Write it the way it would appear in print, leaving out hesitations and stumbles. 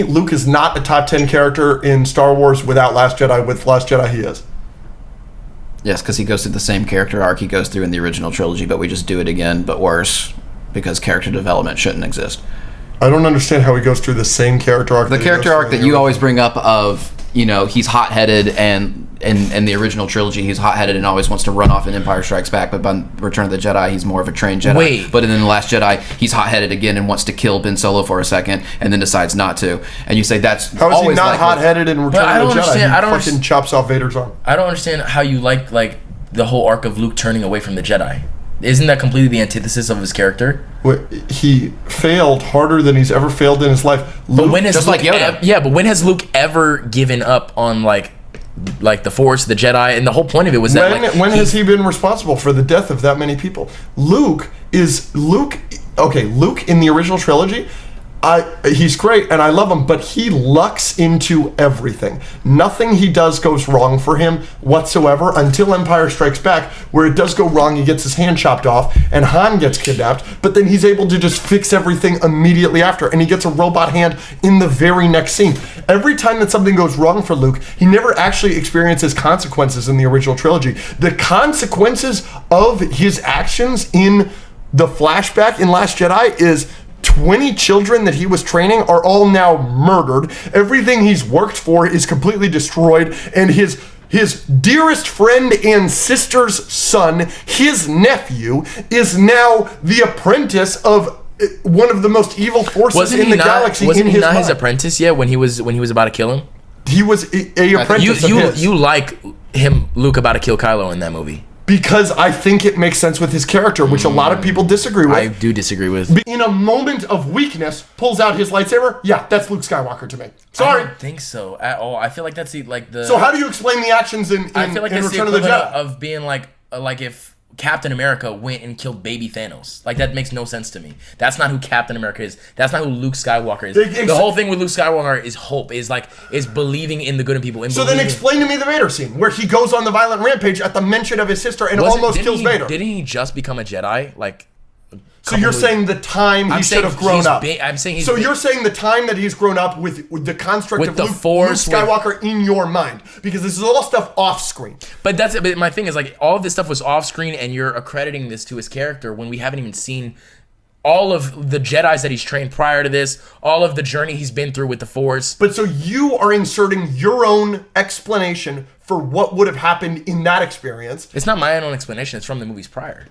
Luke is not a top 10 character in Star Wars without Last Jedi. With Last Jedi, he is. Yes, because he goes through the same character arc he goes through in the original trilogy, but we just do it again, but worse, because character development shouldn't exist. I don't understand how he goes through the same character arc. The character arc that you always bring up of, he's hot-headed, and in the original trilogy, he's hot-headed and always wants to run off in Empire Strikes Back, but by Return of the Jedi, he's more of a trained Jedi. Wait. But in The Last Jedi, he's hot-headed again and wants to kill Ben Solo for a second, and then decides not to. And you say that's how is always he not hot-headed in Return of the Jedi? He fucking chops off Vader's arm. I don't understand how you like the whole arc of Luke turning away from the Jedi. Isn't that completely the antithesis of his character? He failed harder than he's ever failed in his life. Luke, but when has just Luke like Yoda. but when has Luke ever given up on like the Force, the Jedi, and the whole point of it was that when has he been responsible for the death of that many people? Luke in the original trilogy, he's great and I love him, but he lucks into everything. Nothing he does goes wrong for him whatsoever until Empire Strikes Back, where it does go wrong. He gets his hand chopped off and Han gets kidnapped, but then he's able to just fix everything immediately after, and he gets a robot hand in the very next scene. Every time that something goes wrong for Luke, he never actually experiences consequences in the original trilogy. The consequences of his actions in the flashback in Last Jedi is 20 children that he was training are all now murdered. Everything he's worked for is completely destroyed, and his dearest friend and sister's son, his nephew, is now the apprentice of one of the most evil forces in the galaxy. Wasn't he not his apprentice yet when he was about to kill him? He was a apprentice of his. You like him, Luke, about to kill Kylo in that movie? Because I think it makes sense with his character, which a lot of people disagree with. I do disagree with. In a moment of weakness, pulls out his lightsaber. Yeah, that's Luke Skywalker to me. Sorry. I don't think so at all. I feel like that's the. So how do you explain the actions in I feel like that's Return the of the equivalent Jedi? of being like if Captain America went and killed baby Thanos. Like, that makes no sense to me. That's not who Captain America is. That's not who Luke Skywalker is. The whole thing with Luke Skywalker is hope, is believing in the good in people. So then explain to me the Vader scene, where he goes on the violent rampage at the mention of his sister and almost kills Vader. Didn't he just become a Jedi? So you're saying the time he should have grown up. I'm saying he's. So you're saying the time that he's grown up with the construct of the Luke Force, Skywalker in your mind, because this is all stuff off screen. But my thing is, all of this stuff was off screen, and you're accrediting this to his character when we haven't even seen all of the Jedis that he's trained prior to this, all of the journey he's been through with the Force. But so you are inserting your own explanation for what would have happened in that experience. It's not my own explanation. It's from the movies prior.